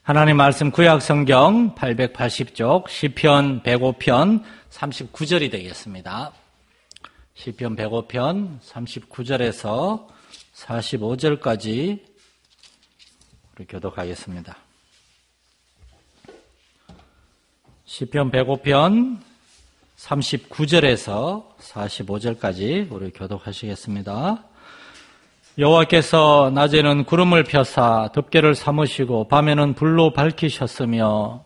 하나님 말씀 구약 성경 880쪽 시편 105편 39절이 되겠습니다. 시편 105편 39절에서 45절까지 우리 교독하겠습니다. 시편 105편 39절에서 45절까지 우리 교독하시겠습니다. 여호와께서 낮에는 구름을 펴사 덮개를 삼으시고 밤에는 불로 밝히셨으며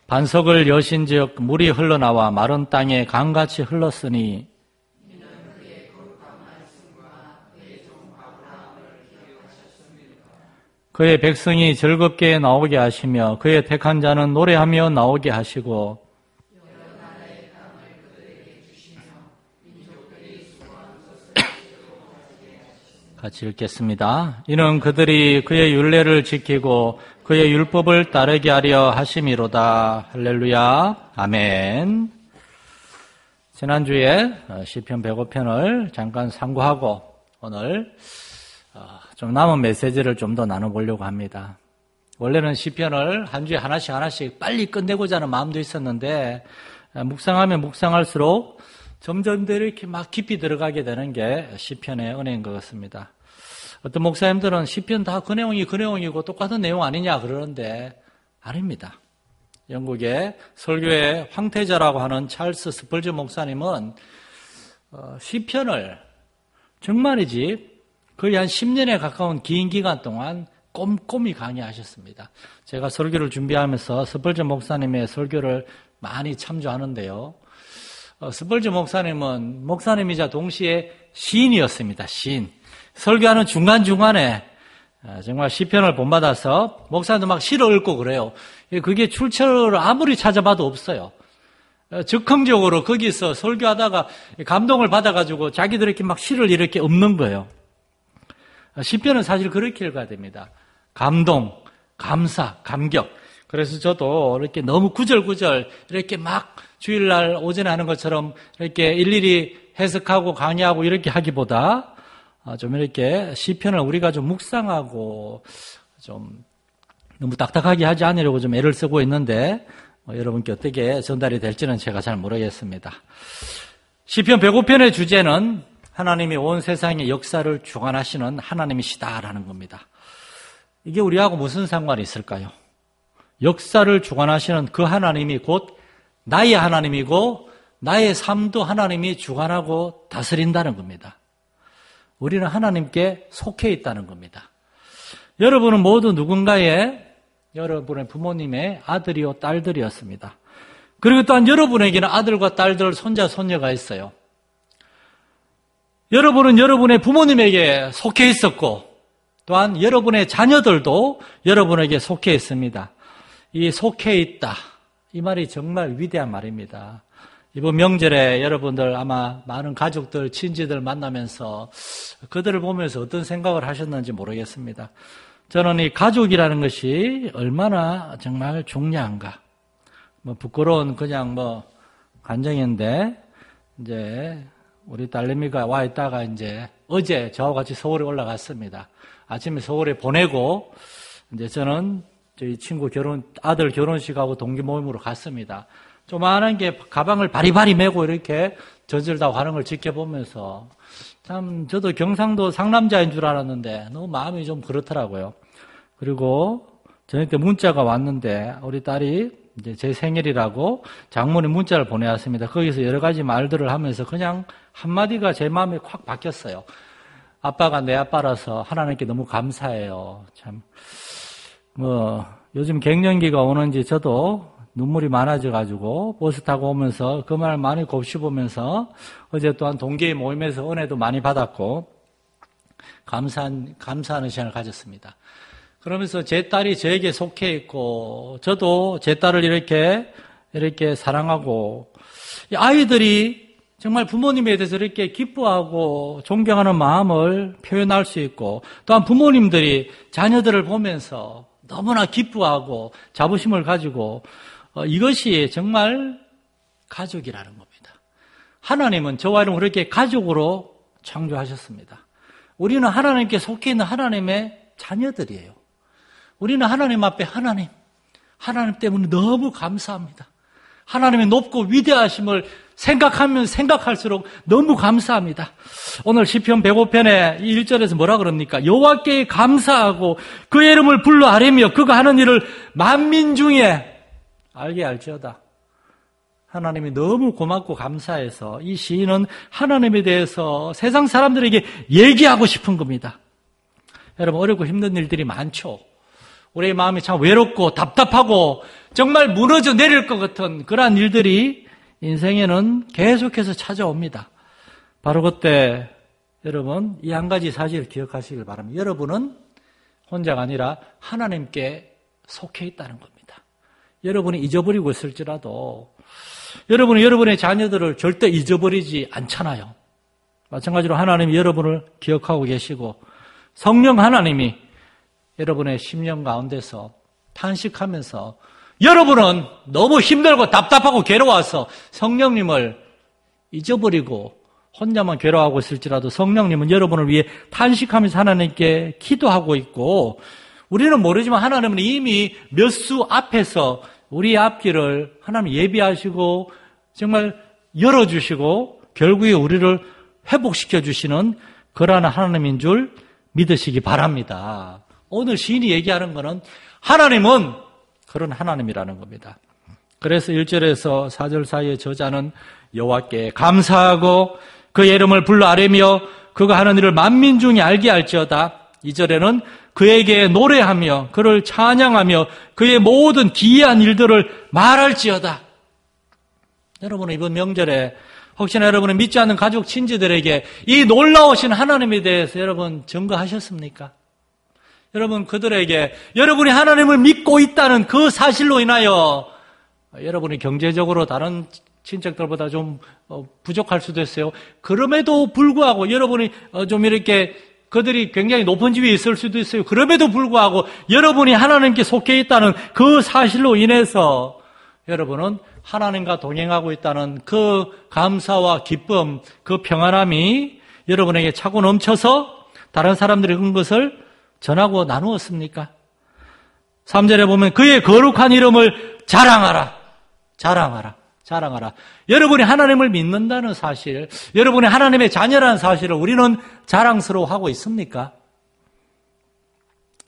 반석을 여신즉 물이 흘러나와 마른 땅에 강같이 흘렀으니 그의 백성이 즐겁게 나오게 하시며 그의 택한 자는 노래하며 나오게 하시고 같이 읽겠습니다. 이는 그들이 그의 율례를 지키고 그의 율법을 따르게 하려 하심이로다. 할렐루야. 아멘. 지난주에 시편 105편을 잠깐 상고하고 오늘 좀 남은 메시지를 좀 더 나눠보려고 합니다. 원래는 시편을 한 주에 하나씩 빨리 끝내고자 하는 마음도 있었는데 묵상하면 묵상할수록 점점 더 이렇게 막 깊이 들어가게 되는 게 시편의 은혜인 것 같습니다. 어떤 목사님들은 시편 다 그 내용이고 똑같은 내용 아니냐 그러는데 아닙니다. 영국의 설교의 황태자라고 하는 찰스 스펄전 목사님은 시편을 정말이지 거의 한 10년에 가까운 긴 기간 동안 꼼꼼히 강의하셨습니다. 제가 설교를 준비하면서 스펄전 목사님의 설교를 많이 참조하는데요. 스펄전 목사님은 목사님이자 동시에 시인이었습니다. 시인. 설교하는 중간중간에 정말 시편을 본받아서 목사님도 막 시를 읽고 그래요. 그게 출처를 아무리 찾아봐도 없어요. 즉흥적으로 거기서 설교하다가 감동을 받아가지고 자기들 이렇게 막 시를 이렇게 읊는 거예요. 시편은 사실 그렇게 읽어야 됩니다. 감동, 감사, 감격. 그래서 저도 이렇게 너무 구절구절 이렇게 막 주일날 오전에 하는 것처럼 이렇게 일일이 해석하고 강의하고 이렇게 하기보다 좀 이렇게 시편을 우리가 좀 묵상하고 좀 너무 딱딱하게 하지 않으려고 좀 애를 쓰고 있는데 여러분께 어떻게 전달이 될지는 제가 잘 모르겠습니다. 시편 105편의 주제는 하나님이 온 세상의 역사를 주관하시는 하나님이시다라는 겁니다. 이게 우리하고 무슨 상관이 있을까요? 역사를 주관하시는 그 하나님이 곧 나의 하나님이고 나의 삶도 하나님이 주관하고 다스린다는 겁니다. 우리는 하나님께 속해 있다는 겁니다. 여러분은 모두 누군가의 여러분의 부모님의 아들이요 딸들이었습니다. 그리고 또한 여러분에게는 아들과 딸들, 손자, 손녀가 있어요. 여러분은 여러분의 부모님에게 속해 있었고 또한 여러분의 자녀들도 여러분에게 속해 있습니다. 이 속해 있다. 이 말이 정말 위대한 말입니다. 이번 명절에 여러분들 아마 많은 가족들, 친지들 만나면서 그들을 보면서 어떤 생각을 하셨는지 모르겠습니다. 저는 이 가족이라는 것이 얼마나 정말 중요한가. 부끄러운 그냥 간정인데 이제 우리 딸내미가 와 있다가 이제 어제 저와 같이 서울에 올라갔습니다. 아침에 서울에 보내고 이제 저는 저희 친구 아들 결혼식하고 동기 모임으로 갔습니다. 조만한 게 가방을 바리바리 메고 이렇게 저질다 가는 걸 지켜보면서 참 저도 경상도 상남자인 줄 알았는데 너무 마음이 좀 그렇더라고요. 그리고 저녁 때 문자가 왔는데 우리 딸이 이제 제 생일이라고 장모님 문자를 보내왔습니다. 거기서 여러 가지 말들을 하면서 그냥 한마디가 제 마음에 콱 박혔어요. 아빠가 내 아빠라서 하나님께 너무 감사해요. 참, 요즘 갱년기가 오는지 저도 눈물이 많아져가지고 버스 타고 오면서 그 말 많이 곱씹으면서 어제 또한 동기의 모임에서 은혜도 많이 받았고 감사하는 시간을 가졌습니다. 그러면서 제 딸이 저에게 속해 있고 저도 제 딸을 이렇게 사랑하고 아이들이 정말 부모님에 대해서 이렇게 기뻐하고 존경하는 마음을 표현할 수 있고 또한 부모님들이 자녀들을 보면서 너무나 기뻐하고 자부심을 가지고 이것이 정말 가족이라는 겁니다. 하나님은 저와 여러분 그렇게 가족으로 창조하셨습니다. 우리는 하나님께 속해 있는 하나님의 자녀들이에요. 우리는 하나님 앞에 하나님 때문에 너무 감사합니다. 하나님의 높고 위대하심을 생각하면 생각할수록 너무 감사합니다. 오늘 시편 105편에 1절에서 뭐라 그럽니까? 여호와께 감사하고 그의 이름을 불러 아뢰며 그가 하는 일을 만민 중에 알게 할지어다. 하나님이 너무 고맙고 감사해서 이 시인은 하나님에 대해서 세상 사람들에게 얘기하고 싶은 겁니다. 여러분, 어렵고 힘든 일들이 많죠. 우리의 마음이 참 외롭고 답답하고 정말 무너져 내릴 것 같은 그러한 일들이 인생에는 계속해서 찾아옵니다. 바로 그때 여러분 이 한 가지 사실을 기억하시길 바랍니다. 여러분은 혼자가 아니라 하나님께 속해 있다는 겁니다. 여러분이 잊어버리고 있을지라도 여러분이 여러분의 자녀들을 절대 잊어버리지 않잖아요. 마찬가지로 하나님이 여러분을 기억하고 계시고 성령 하나님이 여러분의 심령 가운데서 탄식하면서 여러분은 너무 힘들고 답답하고 괴로워서 성령님을 잊어버리고 혼자만 괴로워하고 있을지라도 성령님은 여러분을 위해 탄식하면서 하나님께 기도하고 있고 우리는 모르지만 하나님은 이미 몇 수 앞에서 우리의 앞길을 하나님 예비하시고 정말 열어주시고 결국에 우리를 회복시켜 주시는 그러한 하나님인 줄 믿으시기 바랍니다. 오늘 시인이 얘기하는 것은 하나님은 그런 하나님이라는 겁니다. 그래서 1절에서 4절 사이의 저자는 여호와께 감사하고 그의 이름을 불러 아뢰며 그가 하는 일을 만민 중에 알게 할지어다. 2절에는 그에게 노래하며 그를 찬양하며 그의 모든 기이한 일들을 말할지어다. 여러분은 이번 명절에 혹시나 여러분은 믿지 않는 가족 친지들에게 이 놀라우신 하나님에 대해서 여러분 증거하셨습니까? 여러분 그들에게 여러분이 하나님을 믿고 있다는 그 사실로 인하여 여러분이 경제적으로 다른 친척들보다 좀 부족할 수도 있어요. 그럼에도 불구하고 여러분이 좀 이렇게 그들이 굉장히 높은 집에 있을 수도 있어요. 그럼에도 불구하고 여러분이 하나님께 속해 있다는 그 사실로 인해서 여러분은 하나님과 동행하고 있다는 그 감사와 기쁨, 그 평안함이 여러분에게 차고 넘쳐서 다른 사람들이 그런 것을 전하고 나누었습니까? 3절에 보면 그의 거룩한 이름을 자랑하라. 여러분이 하나님을 믿는다는 사실, 여러분이 하나님의 자녀라는 사실을 우리는 자랑스러워하고 있습니까?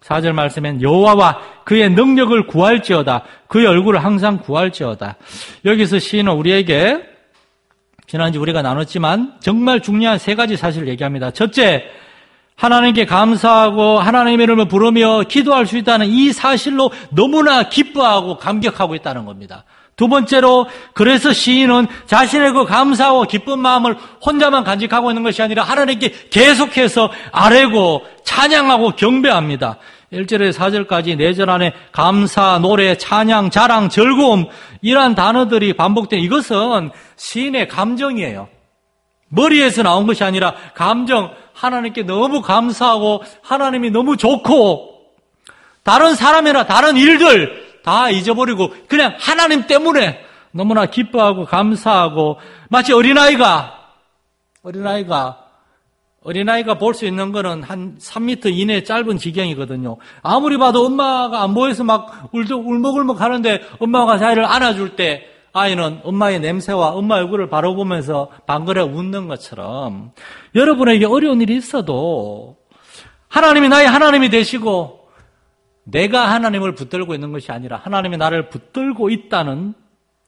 4절 말씀엔 여호와와 그의 능력을 구할지어다. 그의 얼굴을 항상 구할지어다. 여기서 시인은 우리에게 지난주 우리가 나눴지만 정말 중요한 세 가지 사실을 얘기합니다. 첫째, 하나님께 감사하고 하나님의 이름을 부르며 기도할 수 있다는 이 사실로 너무나 기뻐하고 감격하고 있다는 겁니다. 두 번째로 그래서 시인은 자신의 그 감사하고 기쁜 마음을 혼자만 간직하고 있는 것이 아니라 하나님께 계속해서 아뢰고 찬양하고 경배합니다. 1절에서 4절까지 4절 안에 감사, 노래, 찬양, 자랑, 즐거움 이러한 단어들이 반복된 이것은 시인의 감정이에요. 머리에서 나온 것이 아니라 감정, 하나님께 너무 감사하고 하나님이 너무 좋고 다른 사람이나 다른 일들 다 잊어버리고 그냥 하나님 때문에 너무나 기뻐하고 감사하고 마치 어린아이가 볼 수 있는 거는 한 3m 이내 짧은 지경이거든요. 아무리 봐도 엄마가 안 보여서 막 울먹울먹 하는데 엄마가 자기를 안아줄 때 아이는 엄마의 냄새와 엄마 얼굴을 바로 보면서 방글에 웃는 것처럼 여러분에게 어려운 일이 있어도 하나님이 나의 하나님이 되시고 내가 하나님을 붙들고 있는 것이 아니라 하나님이 나를 붙들고 있다는,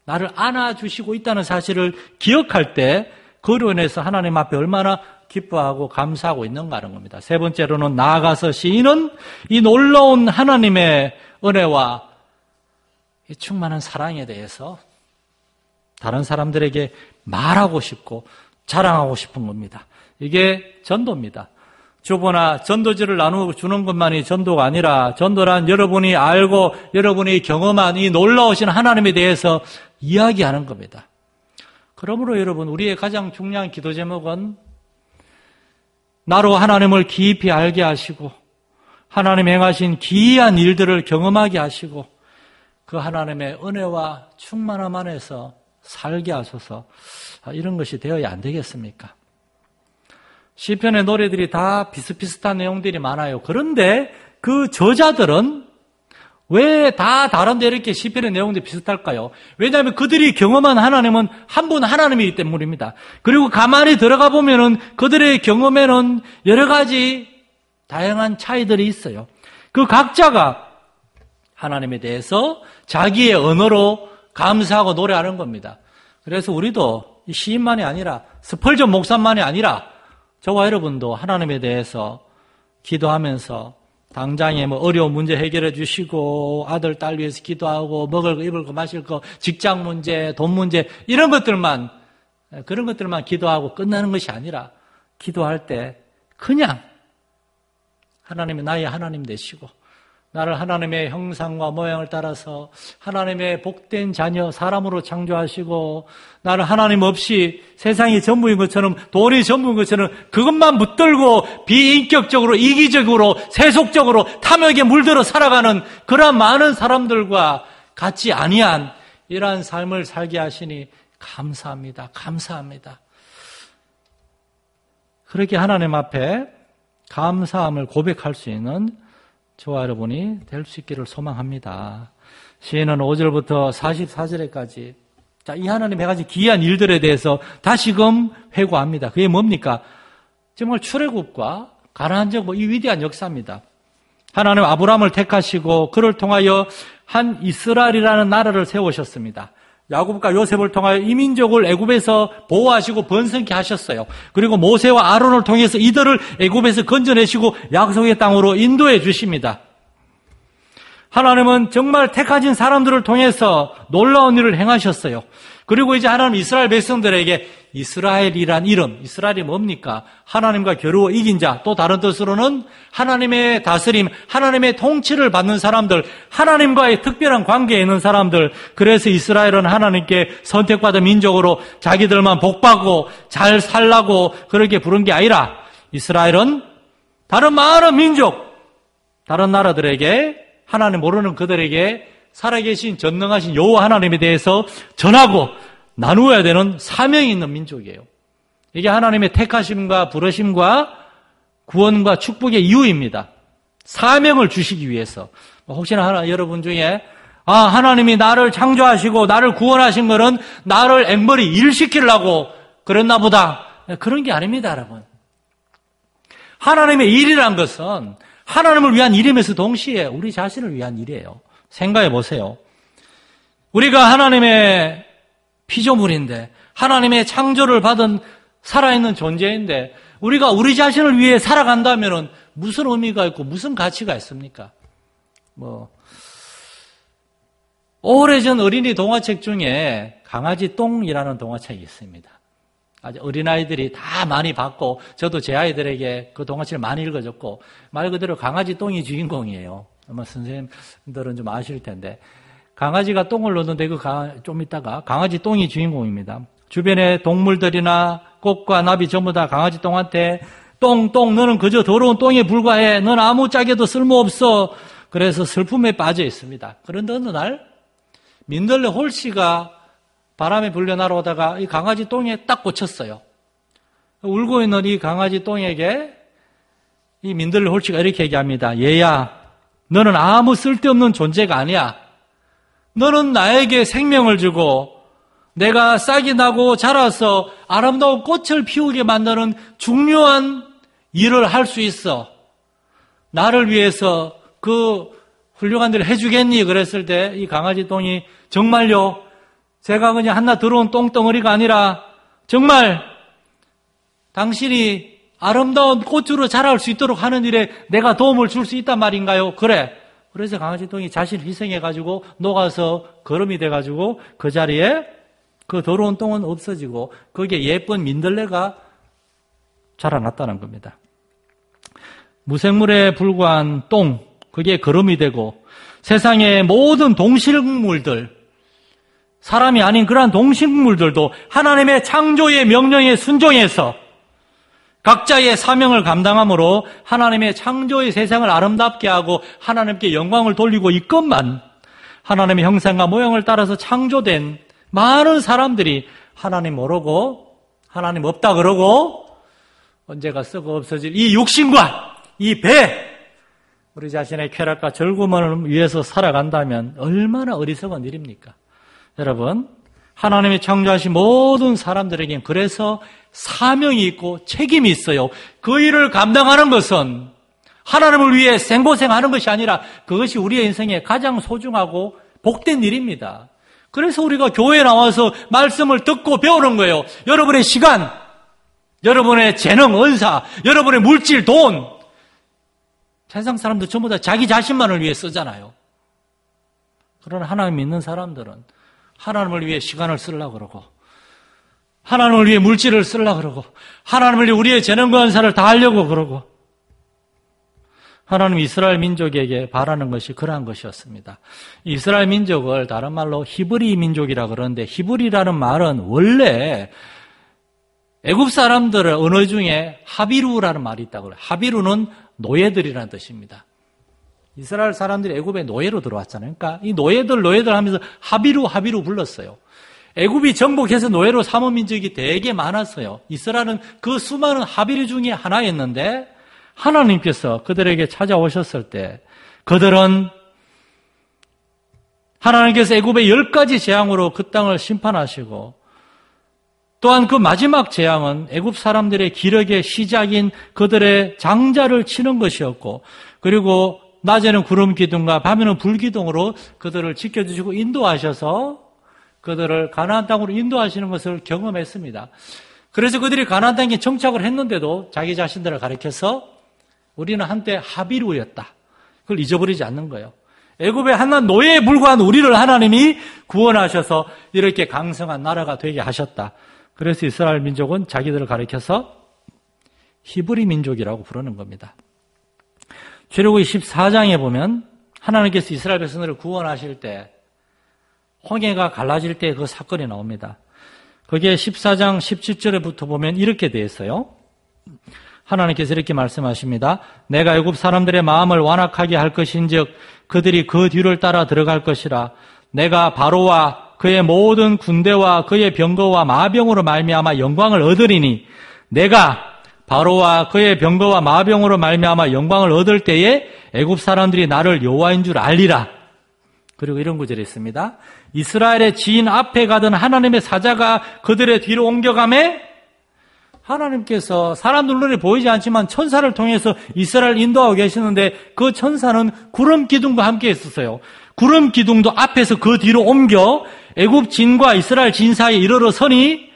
나를 안아주시고 있다는 사실을 기억할 때 그로 인해서 하나님 앞에 얼마나 기뻐하고 감사하고 있는가 하는 겁니다. 세 번째로는 나아가서 시인은 이 놀라운 하나님의 은혜와 이 충만한 사랑에 대해서 다른 사람들에게 말하고 싶고 자랑하고 싶은 겁니다. 이게 전도입니다. 주보나 전도지를 나누어 주는 것만이 전도가 아니라 전도란 여러분이 알고 여러분이 경험한 이 놀라우신 하나님에 대해서 이야기하는 겁니다. 그러므로 여러분 우리의 가장 중요한 기도 제목은 나로 하나님을 깊이 알게 하시고 하나님 행하신 기이한 일들을 경험하게 하시고 그 하나님의 은혜와 충만함 안에서 살게 하소서. 이런 것이 되어야 안 되겠습니까? 시편의 노래들이 다 비슷비슷한 내용들이 많아요. 그런데 그 저자들은 왜 다 다른데 이렇게 시편의 내용들이 비슷할까요? 왜냐하면 그들이 경험한 하나님은 한 분 하나님이기 때문입니다. 그리고 가만히 들어가 보면은 그들의 경험에는 여러 가지 다양한 차이들이 있어요. 그 각자가 하나님에 대해서 자기의 언어로 감사하고 노래하는 겁니다. 그래서 우리도 시인만이 아니라 스펄전 목사만이 아니라 저와 여러분도 하나님에 대해서 기도하면서 당장에 어려운 문제 해결해 주시고 아들, 딸 위해서 기도하고 먹을 거, 입을 거, 마실 거, 직장 문제, 돈 문제 이런 것들만 그런 것들만 기도하고 끝나는 것이 아니라 기도할 때 그냥 하나님이 나의 하나님 되시고 나를 하나님의 형상과 모양을 따라서 하나님의 복된 자녀, 사람으로 창조하시고 나를 하나님 없이 세상이 전부인 것처럼 돈이 전부인 것처럼 그것만 붙들고 비인격적으로 이기적으로 세속적으로 탐욕에 물들어 살아가는 그러한 많은 사람들과 같지 아니한 이러한 삶을 살게 하시니 감사합니다. 감사합니다. 그렇게 하나님 앞에 감사함을 고백할 수 있는 저와 여러분이 될 수 있기를 소망합니다. 시인은 5절부터 44절에까지 이 하나님의 가지 기이한 일들에 대해서 다시금 회고합니다. 그게 뭡니까? 정말 출애굽과 가나안 적 이 위대한 역사입니다. 하나님 아브라함을 택하시고 그를 통하여 한 이스라엘이라는 나라를 세우셨습니다. 야곱과 요셉을 통하여 이민족을 애굽에서 보호하시고 번성케 하셨어요. 그리고 모세와 아론을 통해서 이들을 애굽에서 건져내시고 약속의 땅으로 인도해 주십니다. 하나님은 정말 택하신 사람들을 통해서 놀라운 일을 행하셨어요. 그리고 이제 하나님 이스라엘 백성들에게 이스라엘이란 이름, 이스라엘이 뭡니까? 하나님과 겨루어 이긴 자, 또 다른 뜻으로는 하나님의 다스림, 하나님의 통치를 받는 사람들, 하나님과의 특별한 관계에 있는 사람들. 그래서 이스라엘은 하나님께 선택받은 민족으로 자기들만 복받고 잘 살라고 그렇게 부른 게 아니라 이스라엘은 다른 많은 민족, 다른 나라들에게 하나님 모르는 그들에게 살아계신 전능하신 여호와 하나님에 대해서 전하고 나누어야 되는 사명이 있는 민족이에요. 이게 하나님의 택하심과 부르심과 구원과 축복의 이유입니다. 사명을 주시기 위해서. 혹시나 여러분 중에 하나님이 나를 창조하시고 나를 구원하신 것은 나를 앵벌이 일시키려고 그랬나 보다. 그런 게 아닙니다, 여러분. 하나님의 일이란 것은 하나님을 위한 일이면서 동시에 우리 자신을 위한 일이에요. 생각해 보세요. 우리가 하나님의 피조물인데 하나님의 창조를 받은 살아있는 존재인데 우리가 우리 자신을 위해 살아간다면 무슨 의미가 있고 무슨 가치가 있습니까? 오래전 어린이 동화책 중에 강아지 똥이라는 동화책이 있습니다. 아주 어린아이들이 다 많이 봤고 저도 제 아이들에게 그 동화책을 많이 읽어줬고 말 그대로 강아지 똥이 주인공이에요. 아마 선생님들은 좀 아실 텐데 강아지가 똥을 넣는데 좀 있다가 강아지 똥이 주인공입니다. 주변의 동물들이나 꽃과 나비 전부 다 강아지 똥한테 똥 너는 그저 더러운 똥에 불과해. 넌 아무 짝에도 쓸모없어. 그래서 슬픔에 빠져 있습니다. 그런데 어느 날 민들레 홀씨가 바람에 불려 날아오다가 이 강아지 똥에 딱 꽂혔어요. 울고 있는 이 강아지 똥에게 이 민들레 홀씨가 이렇게 얘기합니다. 얘야, 너는 아무 쓸데없는 존재가 아니야. 너는 나에게 생명을 주고 내가 싹이 나고 자라서 아름다운 꽃을 피우게 만드는 중요한 일을 할 수 있어. 나를 위해서 그 훌륭한 일을 해주겠니? 그랬을 때 이 강아지 똥이 정말요? 제가 그냥 하나 들어온 똥덩어리가 아니라 정말 당신이 아름다운 꽃으로 자랄 수 있도록 하는 일에 내가 도움을 줄 수 있단 말인가요? 그래. 그래서 강아지 똥이 자신을 희생해가지고 녹아서 거름이 돼가지고 그 자리에 그 더러운 똥은 없어지고 거기에 예쁜 민들레가 자라났다는 겁니다. 무생물에 불과한 똥, 그게 거름이 되고 세상의 모든 동식물들, 사람이 아닌 그러한 동식물들도 하나님의 창조의 명령에 순종해서 각자의 사명을 감당함으로 하나님의 창조의 세상을 아름답게 하고 하나님께 영광을 돌리고 이것만 하나님의 형상과 모양을 따라서 창조된 많은 사람들이 하나님 모르고 하나님 없다 그러고 언제가 썩어 없어질 이 육신과 이 배, 우리 자신의 쾌락과 즐거움을 위해서 살아간다면 얼마나 어리석은 일입니까? 여러분, 하나님이 창조하신 모든 사람들에겐 그래서 사명이 있고 책임이 있어요. 그 일을 감당하는 것은 하나님을 위해 생고생하는 것이 아니라 그것이 우리의 인생에 가장 소중하고 복된 일입니다. 그래서 우리가 교회에 나와서 말씀을 듣고 배우는 거예요. 여러분의 시간, 여러분의 재능, 은사, 여러분의 물질, 돈, 세상 사람들 전부 다 자기 자신만을 위해 쓰잖아요. 그러나 하나님 믿는 사람들은 하나님을 위해 시간을 쓰려고 그러고 하나님을 위해 물질을 쓰려고 그러고 하나님을 위해 우리의 재능과 은사를 다 하려고 그러고 하나님 이스라엘 민족에게 바라는 것이 그러한 것이었습니다. 이스라엘 민족을 다른 말로 히브리 민족이라 그러는데 히브리라는 말은 원래 애굽 사람들의 언어 중에 하비루라는 말이 있다고 그래요. 하비루는 노예들이라는 뜻입니다. 이스라엘 사람들이 애굽에 노예로 들어왔잖아요. 그러니까 이 노예들 하면서 하비루 불렀어요. 애굽이 정복해서 노예로 삼은 민족이 되게 많았어요. 이스라엘은 그 수많은 하비루 중에 하나였는데 하나님께서 그들에게 찾아오셨을 때 그들은 하나님께서 애굽의 10가지 재앙으로 그 땅을 심판하시고 또한 그 마지막 재앙은 애굽 사람들의 기력의 시작인 그들의 장자를 치는 것이었고 그리고 낮에는 구름 기둥과 밤에는 불 기둥으로 그들을 지켜주시고 인도하셔서 그들을 가나안 땅으로 인도하시는 것을 경험했습니다. 그래서 그들이 가나안 땅에 정착을 했는데도 자기 자신들을 가리켜서 우리는 한때 하비루였다. 그걸 잊어버리지 않는 거예요. 애굽의 한낱 노예에 불과한 우리를 하나님이 구원하셔서 이렇게 강성한 나라가 되게 하셨다. 그래서 이스라엘 민족은 자기들을 가리켜서 히브리 민족이라고 부르는 겁니다. 출애굽기 14장에 보면 하나님께서 이스라엘 백성들을 구원하실 때 홍해가 갈라질 때 그 사건이 나옵니다. 거기에 14장 17절에부터 보면 이렇게 되어 있어요. 하나님께서 이렇게 말씀하십니다. 내가 애굽 사람들의 마음을 완악하게 할 것인즉 그들이 그 뒤를 따라 들어갈 것이라. 내가 바로와 그의 모든 군대와 그의 병거와 마병으로 말미암아 영광을 얻으리니 내가 바로와 그의 병거와 마병으로 말미암아 영광을 얻을 때에 애굽 사람들이 나를 여호와인 줄 알리라. 그리고 이런 구절이 있습니다. 이스라엘의 지인 앞에 가던 하나님의 사자가 그들의 뒤로 옮겨가매 하나님께서 사람들 눈에 보이지 않지만 천사를 통해서 이스라엘을 인도하고 계시는데 그 천사는 구름 기둥과 함께 있었어요. 구름 기둥도 앞에서 그 뒤로 옮겨 애굽 진과 이스라엘 진 사이에 이르러 서니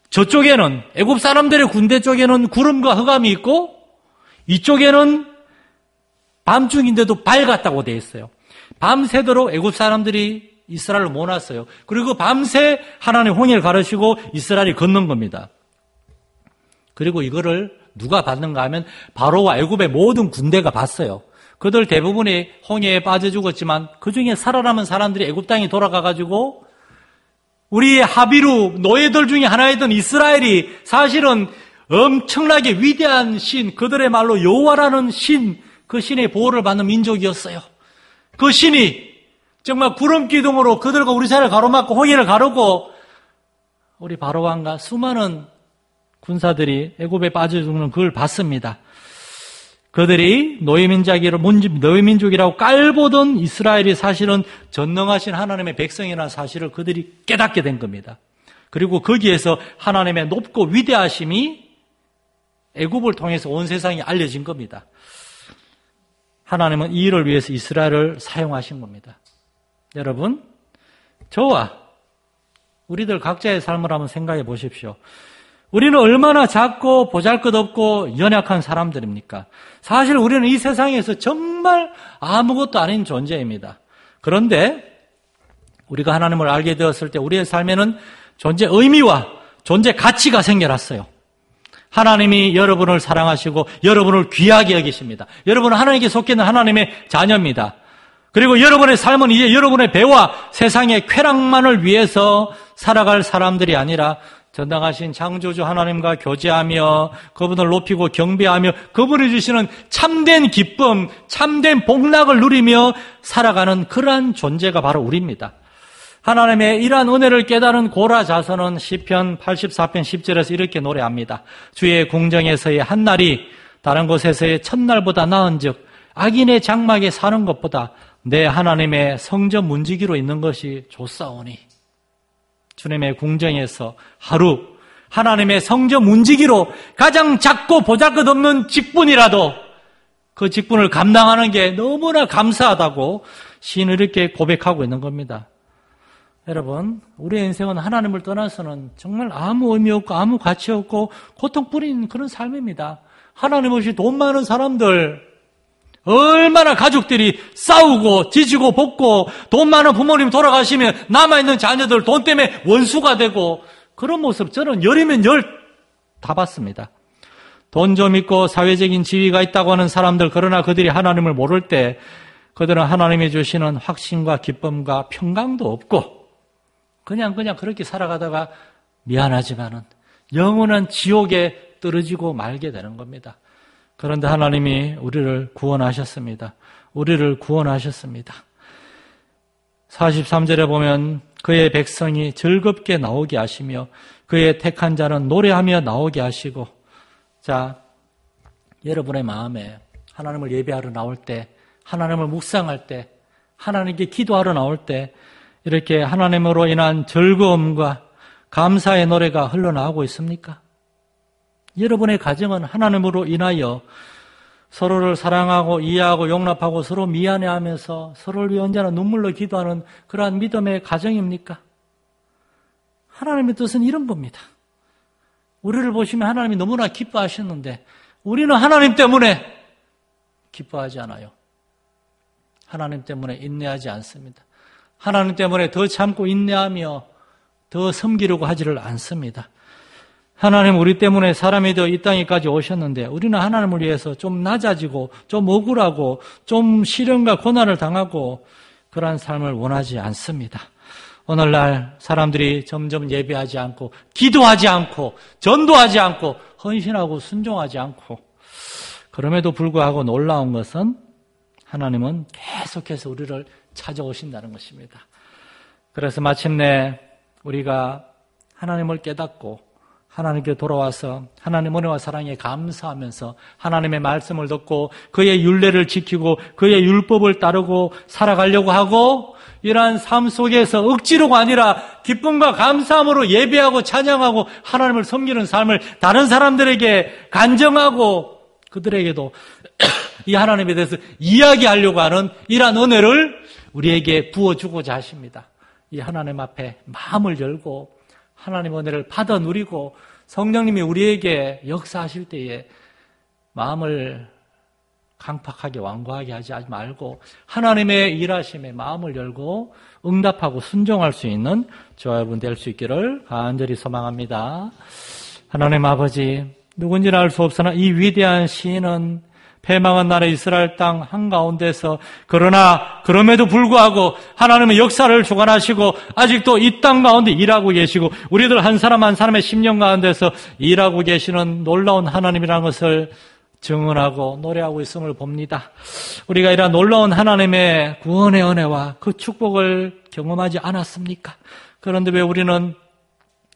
저쪽에는 애굽 사람들의 군대 쪽에는 구름과 흑암이 있고 이쪽에는 밤중인데도 밝았다고 되어 있어요. 밤새도록 애굽 사람들이 이스라엘을 못 왔어요. 그리고 밤새 하나님 홍해를 가르시고 이스라엘이 건넌 겁니다. 그리고 이거를 누가 봤는가 하면 바로와 애굽의 모든 군대가 봤어요. 그들 대부분이 홍해에 빠져 죽었지만 그중에 살아남은 사람들이 애굽 땅에 돌아가가지고 우리의 하비루 노예들 중에 하나였던 이스라엘이 사실은 엄청나게 위대한 신, 그들의 말로 여호와라는 신, 그 신의 보호를 받는 민족이었어요. 그 신이 정말 구름 기둥으로 그들과 우리 사이를 가로막고 홍해를 가르고 우리 바로왕과 수많은 군사들이 애굽에 빠져 죽는 그걸 봤습니다. 그들이 노예민족이라고 깔보던 이스라엘이 사실은 전능하신 하나님의 백성이라는 사실을 그들이 깨닫게 된 겁니다. 그리고 거기에서 하나님의 높고 위대하심이 애굽을 통해서 온 세상에 알려진 겁니다. 하나님은 이 일을 위해서 이스라엘을 사용하신 겁니다. 여러분, 저와 우리들 각자의 삶을 한번 생각해 보십시오. 우리는 얼마나 작고 보잘것없고 연약한 사람들입니까? 사실 우리는 이 세상에서 정말 아무것도 아닌 존재입니다. 그런데 우리가 하나님을 알게 되었을 때 우리의 삶에는 존재 의미와 존재 가치가 생겨났어요. 하나님이 여러분을 사랑하시고 여러분을 귀하게 여기십니다. 여러분은 하나님께 속해 있는 하나님의 자녀입니다. 그리고 여러분의 삶은 이제 여러분의 배와 세상의 쾌락만을 위해서 살아갈 사람들이 아니라 전당하신 창조주 하나님과 교제하며 그분을 높이고 경배하며 그분이 주시는 참된 기쁨, 참된 복락을 누리며 살아가는 그러한 존재가 바로 우리입니다. 하나님의 이러한 은혜를 깨달은 고라 자손은 시편 84편 10절에서 이렇게 노래합니다. 주의 궁정에서의 한날이 다른 곳에서의 첫날보다 나은즉 악인의 장막에 사는 것보다 내 하나님의 성전 문지기로 있는 것이 좋사오니. 주님의 궁정에서 하루 하나님의 성전 문지기로 가장 작고 보잘것없는 직분이라도 그 직분을 감당하는 게 너무나 감사하다고 시인은 이렇게 고백하고 있는 겁니다. 여러분, 우리의 인생은 하나님을 떠나서는 정말 아무 의미 없고 아무 가치 없고 고통뿐인 그런 삶입니다. 하나님 없이 돈 많은 사람들, 얼마나 가족들이 싸우고 지지고 볶고 돈 많은 부모님 돌아가시면 남아있는 자녀들 돈 때문에 원수가 되고 그런 모습 저는 열이면 열 다 봤습니다. 돈 좀 있고 사회적인 지위가 있다고 하는 사람들, 그러나 그들이 하나님을 모를 때 그들은 하나님이 주시는 확신과 기쁨과 평강도 없고 그냥 그렇게 살아가다가 미안하지만은 영원한 지옥에 떨어지고 말게 되는 겁니다. 그런데 하나님이 우리를 구원하셨습니다. 우리를 구원하셨습니다. 43절에 보면 그의 백성이 즐겁게 나오게 하시며 그의 택한 자는 노래하며 나오게 하시고. 자, 여러분의 마음에 하나님을 예배하러 나올 때, 하나님을 묵상할 때, 하나님께 기도하러 나올 때 이렇게 하나님으로 인한 즐거움과 감사의 노래가 흘러나오고 있습니까? 여러분의 가정은 하나님으로 인하여 서로를 사랑하고 이해하고 용납하고 서로 미안해하면서 서로를 위해 언제나 눈물로 기도하는 그러한 믿음의 가정입니까? 하나님의 뜻은 이런 겁니다. 우리를 보시면 하나님이 너무나 기뻐하셨는데 우리는 하나님 때문에 기뻐하지 않아요. 하나님 때문에 인내하지 않습니다. 하나님 때문에 더 참고 인내하며 더 섬기려고 하지를 않습니다. 하나님 우리 때문에 사람이 되어 이 땅에까지 오셨는데 우리는 하나님을 위해서 좀 낮아지고 좀 억울하고 좀 시련과 고난을 당하고 그러한 삶을 원하지 않습니다. 오늘날 사람들이 점점 예배하지 않고 기도하지 않고 전도하지 않고 헌신하고 순종하지 않고 그럼에도 불구하고 놀라운 것은 하나님은 계속해서 우리를 찾아오신다는 것입니다. 그래서 마침내 우리가 하나님을 깨닫고 하나님께 돌아와서 하나님 은혜와 사랑에 감사하면서 하나님의 말씀을 듣고 그의 율례를 지키고 그의 율법을 따르고 살아가려고 하고 이러한 삶 속에서 억지로가 아니라 기쁨과 감사함으로 예배하고 찬양하고 하나님을 섬기는 삶을 다른 사람들에게 간증하고 그들에게도 이 하나님에 대해서 이야기하려고 하는 이러한 은혜를 우리에게 부어주고자 하십니다. 이 하나님 앞에 마음을 열고 하나님의 은혜를 받아 누리고 성령님이 우리에게 역사하실 때에 마음을 강팍하게 완고하게 하지 말고 하나님의 일하심에 마음을 열고 응답하고 순종할 수 있는 저와 여러분 될 수 있기를 간절히 소망합니다. 하나님 아버지, 누군지는 알 수 없으나 이 위대한 시인은 패망한 나라 이스라엘 땅 한가운데서 그러나 그럼에도 불구하고 하나님은 역사를 주관하시고 아직도 이 땅 가운데 일하고 계시고 우리들 한 사람 한 사람의 심령 가운데서 일하고 계시는 놀라운 하나님이라는 것을 증언하고 노래하고 있음을 봅니다. 우리가 이러한 놀라운 하나님의 구원의 은혜와 그 축복을 경험하지 않았습니까? 그런데 왜 우리는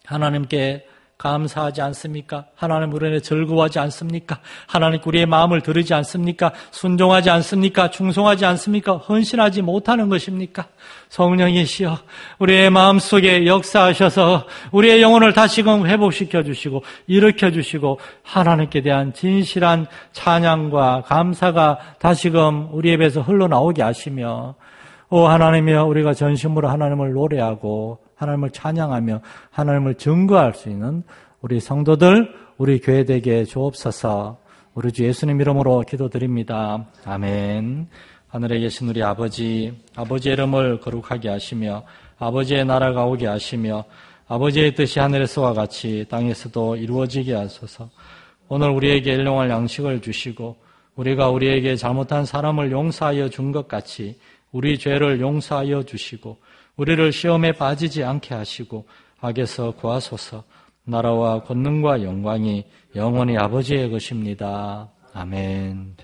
하나님께 감사하지 않습니까? 하나님 우리에 즐거워하지 않습니까? 하나님 우리의 마음을 들으지 않습니까? 순종하지 않습니까? 충성하지 않습니까? 헌신하지 못하는 것입니까? 성령이시여 우리의 마음속에 역사하셔서 우리의 영혼을 다시금 회복시켜 주시고 일으켜 주시고 하나님께 대한 진실한 찬양과 감사가 다시금 우리 입에서 흘러나오게 하시며 오 하나님이여 우리가 전심으로 하나님을 노래하고 하나님을 찬양하며 하나님을 증거할 수 있는 우리 성도들, 우리 교회 되게 주옵소서. 우리 주 예수님 이름으로 기도드립니다. 아멘. 하늘에 계신 우리 아버지의 이름을 거룩하게 하시며 아버지의 나라가 오게 하시며 아버지의 뜻이 하늘에서와 같이 땅에서도 이루어지게 하소서. 오늘 우리에게 일용할 양식을 주시고 우리가 우리에게 잘못한 사람을 용서하여 준 것 같이 우리 죄를 용서하여 주시고 우리를 시험에 빠지지 않게 하시고 악에서 구하소서. 나라와 권능과 영광이 영원히 아버지의 것입니다. 아멘.